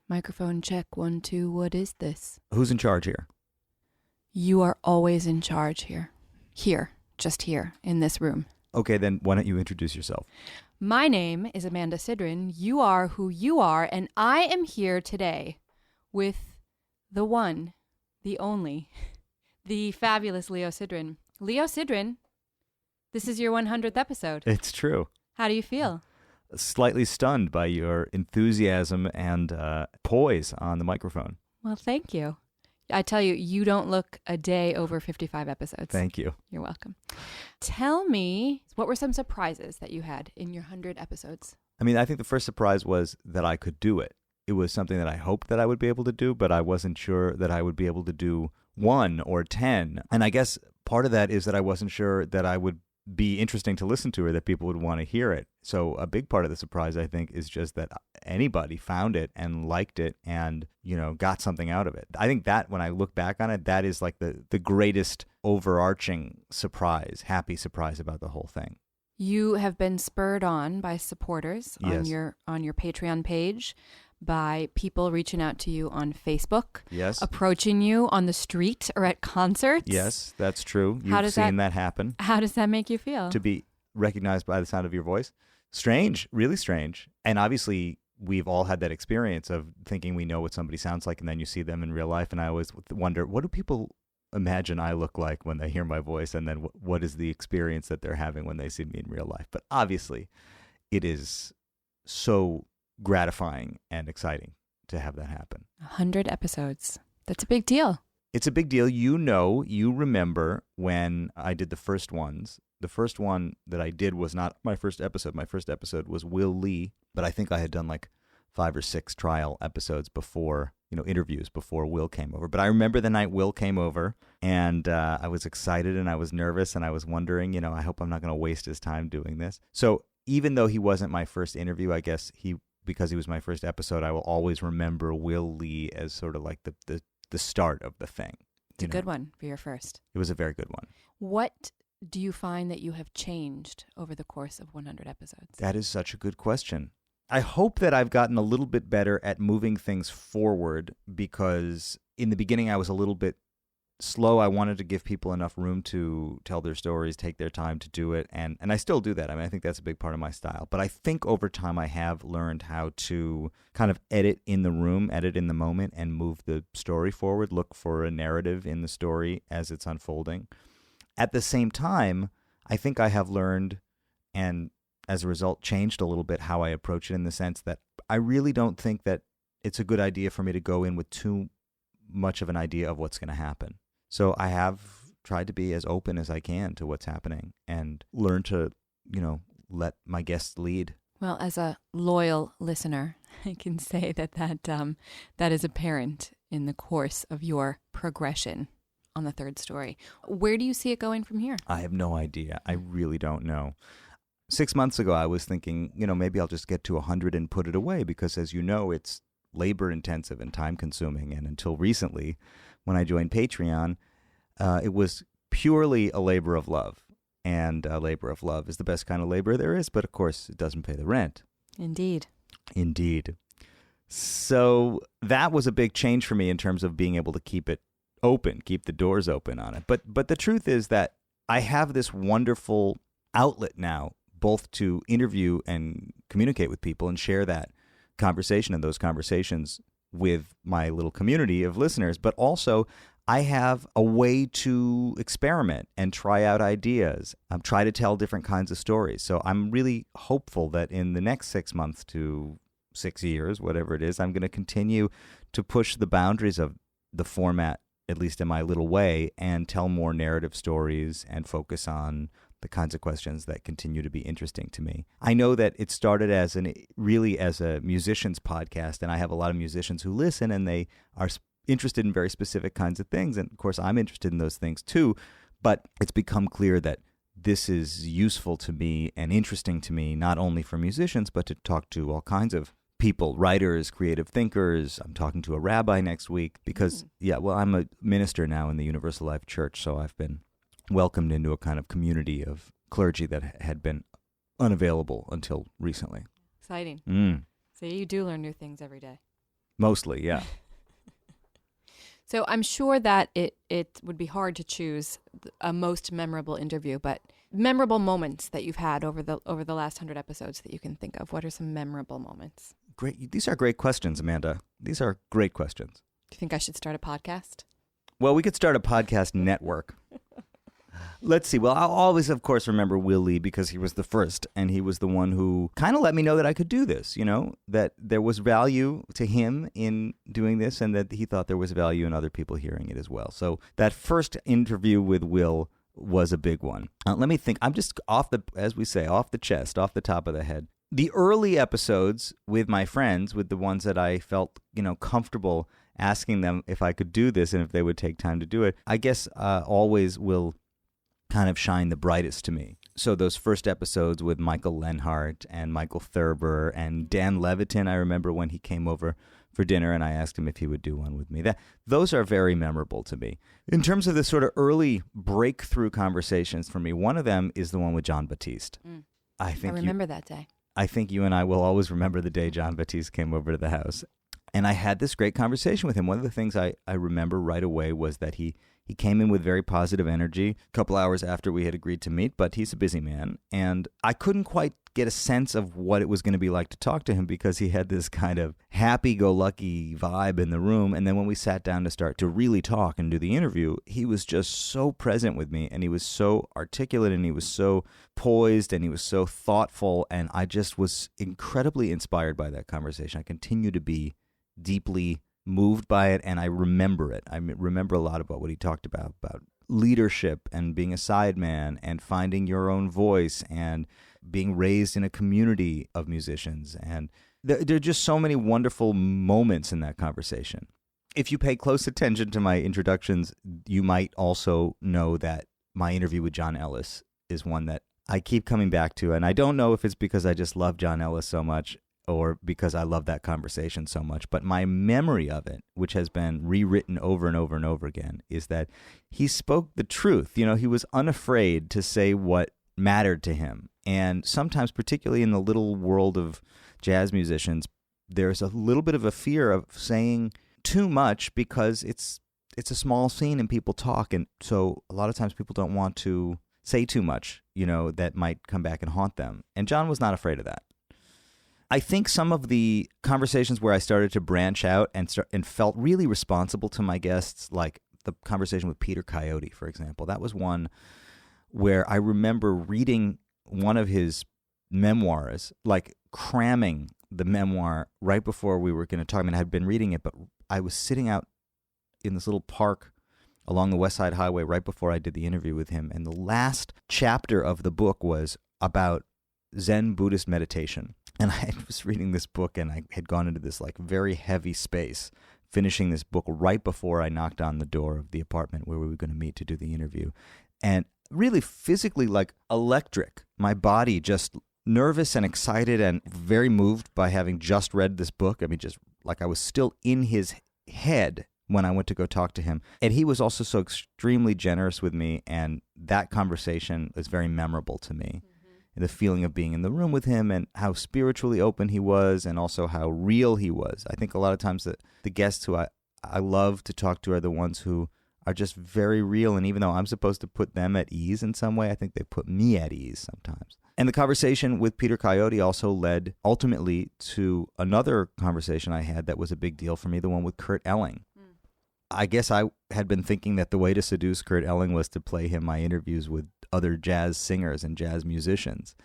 Microphone check, 1, 2. What is this? Who's in charge here? You are always in charge here. Here. Just here, in this room. Okay, then why don't you introduce yourself? My name is Amanda Sidrin. You are who you are, and I am here today with the one, the only, the fabulous Leo Sidrin. Leo Sidrin, this is your 100th episode. It's true. How do you feel? Slightly stunned by your enthusiasm and poise on the microphone. Well, thank you. I tell you, you don't look a day over 55 episodes. Thank you. You're welcome. Tell me, what were some surprises that you had in your 100 episodes? I mean, I think the first surprise was that I could do it. It was something that I hoped that I would be able to do, but I wasn't sure that I would be able to do 1 or 10. And I guess part of that is that I wasn't sure that I would be interesting to listen to or that people would want to hear it. So a big part of the surprise, I think, is just that anybody found it and liked it and, got something out of it. I think that when I look back on it, that is like the greatest overarching surprise, happy surprise about the whole thing. You have been spurred on by supporters Yes. on your Patreon page, by people reaching out to you on Facebook, Yes. approaching you on the street or at concerts. Yes, that's true. You've seen that happen. How does that make you feel? To be recognized by the sound of your voice. Strange, really strange. And obviously, we've all had that experience of thinking we know what somebody sounds like, and then you see them in real life. And I always wonder, what do people imagine I look like when they hear my voice? And then what is the experience that they're having when they see me in real life? But obviously, it is so gratifying and exciting to have that happen. 100 episodes. That's a big deal. It's a big deal. You remember when I did the first ones. The first one that I did was not my first episode. My first episode was Will Lee, but I think I had done like 5 or 6 trial episodes before, interviews before Will came over. But I remember the night Will came over, and I was excited and I was nervous and I was wondering, I hope I'm not going to waste his time doing this. So even though he wasn't my first interview, I guess because he was my first episode, I will always remember Will Lee as sort of like the start of the thing. It's a good one for your first. It was a very good one. What do you find that you have changed over the course of 100 episodes? That is such a good question. I hope that I've gotten a little bit better at moving things forward, because in the beginning I was a little bit slow. I wanted to give people enough room to tell their stories, take their time to do it, and I still do that. I mean, I think that's a big part of my style. But I think over time I have learned how to kind of edit in the room, edit in the moment, and move the story forward, look for a narrative in the story as it's unfolding. At the same time, I think I have learned, and as a result changed a little bit how I approach it, in the sense that I really don't think that it's a good idea for me to go in with too much of an idea of what's going to happen. So I have tried to be as open as I can to what's happening and learn to, let my guests lead. Well, as a loyal listener, I can say that is apparent in the course of your progression on the third story. Where do you see it going from here? I have no idea. I really don't know. 6 months ago, I was thinking, maybe I'll just get to 100 and put it away, because as you know, it's labor intensive and time consuming. And until recently, when I joined Patreon, it was purely a labor of love. And a labor of love is the best kind of labor there is, but of course, it doesn't pay the rent. Indeed. So that was a big change for me in terms of being able to keep it open, keep the doors open on it. But the truth is that I have this wonderful outlet now, both to interview and communicate with people and share that conversation and those conversations with my little community of listeners, but also I have a way to experiment and try out ideas, try to tell different kinds of stories. So I'm really hopeful that in the next 6 months to 6 years, whatever it is, I'm going to continue to push the boundaries of the format, at least in my little way, and tell more narrative stories and focus on the kinds of questions that continue to be interesting to me. I know that it started as a musician's podcast, and I have a lot of musicians who listen, and they are interested in very specific kinds of things. And of course, I'm interested in those things too, but it's become clear that this is useful to me and interesting to me, not only for musicians, but to talk to all kinds of people, writers, creative thinkers. I'm talking to a rabbi next week because, I'm a minister now in the Universal Life Church, so I've been welcomed into a kind of community of clergy that had been unavailable until recently. Exciting. So you do learn new things every day. Mostly, yeah. So I'm sure that it would be hard to choose a most memorable interview, but memorable moments that you've had over the last 100 episodes that you can think of. What are some memorable moments? Great. These are great questions, Amanda. These are great questions. Do you think I should start a podcast? Well, we could start a podcast network. Let's see. Well, I'll always, of course, remember Will Lee because he was the first, and he was the one who kind of let me know that I could do this, that there was value to him in doing this, and that he thought there was value in other people hearing it as well. So that first interview with Will was a big one. Let me think. I'm just off the chest, off the top of the head. The early episodes with my friends, with the ones that I felt, comfortable asking them if I could do this and if they would take time to do it, I guess always will kind of shine the brightest to me. So those first episodes with Michael Lenhart and Michael Thurber and Dan Levitin, I remember when he came over for dinner and I asked him if he would do one with me. Those are very memorable to me. In terms of the sort of early breakthrough conversations for me, one of them is the one with Jon Batiste. I remember that day. I think you and I will always remember the day Jon Batiste came over to the house. And I had this great conversation with him. One of the things I remember right away was that he came in with very positive energy a couple hours after we had agreed to meet, but he's a busy man. And I couldn't quite get a sense of what it was going to be like to talk to him because he had this kind of happy-go-lucky vibe in the room. And then when we sat down to start to really talk and do the interview, he was just so present with me, and he was so articulate, and he was so poised, and he was so thoughtful. And I just was incredibly inspired by that conversation. I continue to be deeply moved by it, and I remember it. I remember a lot about what he talked about leadership and being a sideman and finding your own voice and being raised in a community of musicians. And there are just so many wonderful moments in that conversation. If you pay close attention to my introductions, you might also know that my interview with John Ellis is one that I keep coming back to, and I don't know if it's because I just love John Ellis so much or because I love that conversation so much, but my memory of it, which has been rewritten over and over and over again, is that he spoke the truth. He was unafraid to say what mattered to him. And sometimes, particularly in the little world of jazz musicians, there's a little bit of a fear of saying too much because it's a small scene and people talk. And so a lot of times people don't want to say too much, that might come back and haunt them. And John was not afraid of that. I think some of the conversations where I started to branch out and felt really responsible to my guests, like the conversation with Peter Coyote, for example, that was one where I remember reading one of his memoirs, like cramming the memoir right before we were going to talk. I mean, I had been reading it, but I was sitting out in this little park along the West Side Highway right before I did the interview with him. And the last chapter of the book was about Zen Buddhist meditation. And I was reading this book, and I had gone into this like very heavy space, finishing this book right before I knocked on the door of the apartment where we were going to meet to do the interview. And really physically like electric, my body just nervous and excited and very moved by having just read this book. I mean, just like I was still in his head when I went to go talk to him. And he was also so extremely generous with me, and that conversation is very memorable to me. The feeling of being in the room with him and how spiritually open he was and also how real he was. I think a lot of times the guests who I love to talk to are the ones who are just very real. And even though I'm supposed to put them at ease in some way, I think they put me at ease sometimes. And the conversation with Peter Coyote also led ultimately to another conversation I had that was a big deal for me, the one with Kurt Elling. I guess I had been thinking that the way to seduce Kurt Elling was to play him my interviews with other jazz singers and jazz musicians.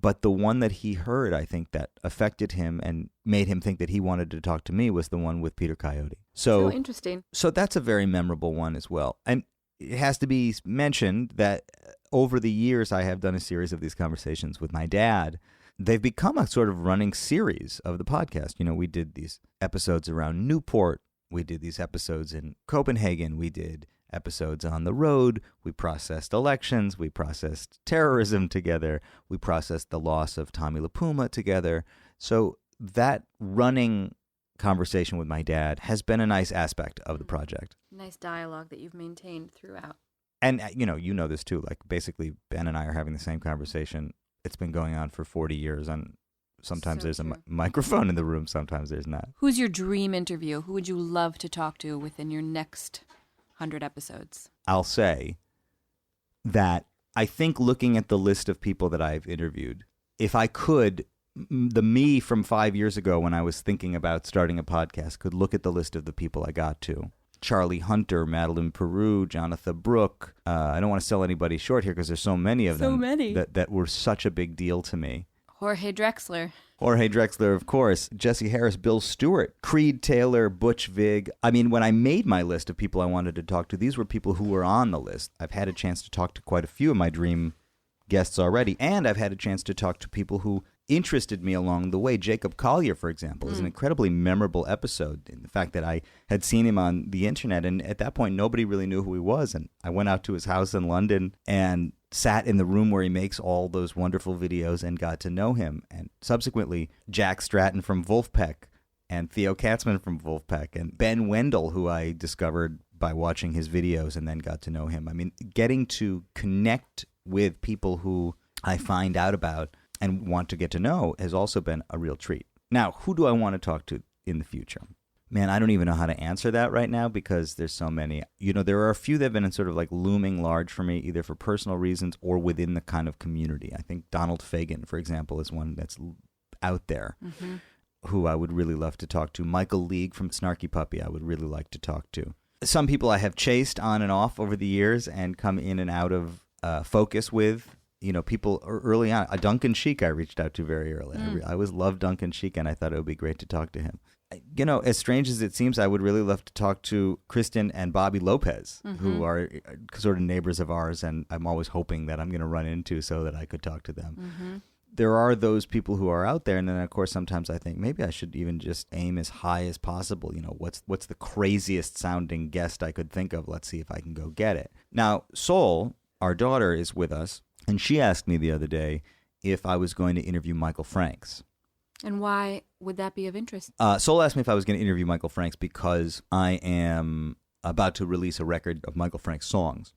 But the one that he heard, I think, that affected him and made him think that he wanted to talk to me was the one with Peter Coyote. So interesting. So that's a very memorable one as well. And it has to be mentioned that over the years I have done a series of these conversations with my dad. They've become a sort of running series of the podcast. We did these episodes around Newport. We did these episodes in Copenhagen. We did episodes on the road. We processed elections. We processed terrorism together. We processed the loss of Tommy LaPuma together. So that running conversation with my dad has been a nice aspect of the project. Nice dialogue that you've maintained throughout. And, you know this too. Like basically Ben and I are having the same conversation. It's been going on for 40 years on Sometimes So there's a true. microphone in the room. Sometimes there's not. Who's your dream interview? Who would you love to talk to within your next 100 episodes? I'll say that I think looking at the list of people that I've interviewed, if I could, the me from 5 years ago when I was thinking about starting a podcast could look at the list of the people I got to. Charlie Hunter, Madeline Peru, Jonathan Brooke. I don't want to sell anybody short here because there's so many of them that were such a big deal to me. Jorge Drexler. Jorge Drexler, of course. Jesse Harris, Bill Stewart, Creed Taylor, Butch Vig. I mean, when I made my list of people I wanted to talk to, these were people who were on the list. I've had a chance to talk to quite a few of my dream guests already, and I've had a chance to talk to people who interested me along the way. Jacob Collier, for example, is an incredibly memorable episode in the fact that I had seen him on the internet, and at that point, nobody really knew who he was, and I went out to his house in London and sat in the room where he makes all those wonderful videos and got to know him. And subsequently, Jack Stratton from Wolfpack and Theo Katzman from Wolfpack and Ben Wendell, who I discovered by watching his videos and then got to know him. I mean, getting to connect with people who I find out about and want to get to know has also been a real treat. Now, who do I want to talk to in the future? Man, I don't even know how to answer that right now because there's so many. You know, there are a few that have been sort of like looming large for me, either for personal reasons or within the kind of community. I think Donald Fagen, for example, is one that's out there who I would really love to talk to. Michael League from Snarky Puppy, I would really like to talk to. Some people I have chased on and off over the years and come in and out of focus with. You know, people early on. Duncan Sheik I reached out to very early. I always loved Duncan Sheik, and I thought it would be great to talk to him. You know, as strange as it seems, I would really love to talk to Kristen and Bobby Lopez, who are sort of neighbors of ours, and I'm always hoping that I'm going to run into so that I could talk to them. There are those people who are out there, and then, of course, sometimes I think maybe I should even just aim as high as possible. You know, what's the craziest sounding guest I could think of? Let's see if I can go get it. Now, Sol, our daughter, is with us, and she asked me the other day if I was going to interview Michael Franks. And why would that be of interest? Sol asked me if I was going to interview Michael Franks because I am about to release a record of Michael Franks songs.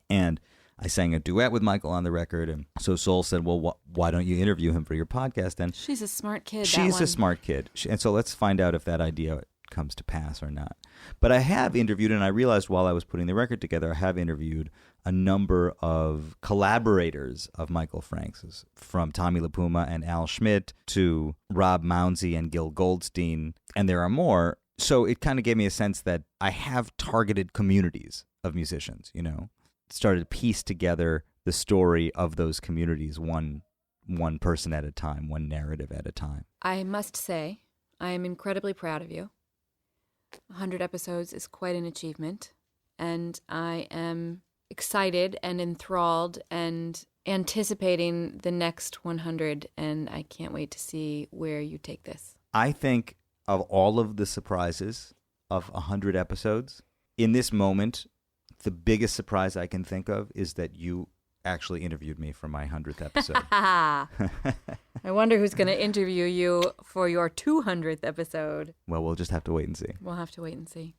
And I sang a duet with Michael on the record. And so Sol said, well, why don't you interview him for your podcast? And she's a smart kid. She's a smart kid. And so let's find out if that idea comes to pass or not. But I have interviewed, and I realized while I was putting the record together, I have interviewed a number of collaborators of Michael Franks, from Tommy LaPuma and Al Schmidt to Rob Mounsey and Gil Goldstein, and there are more. So it kind of gave me a sense that I have targeted communities of musicians, you know, started to piece together the story of those communities, one person at a time, one narrative at a time. I must say, I am incredibly proud of you. 100 episodes is quite an achievement, and I am excited and enthralled and anticipating the next 100, and I can't wait to see where you take this. I think of all of the surprises of 100 episodes, in this moment, the biggest surprise I can think of is that you actually interviewed me for my 100th episode. I wonder who's going to interview you for your 200th episode. Well, we'll just have to wait and see. We'll have to wait and see.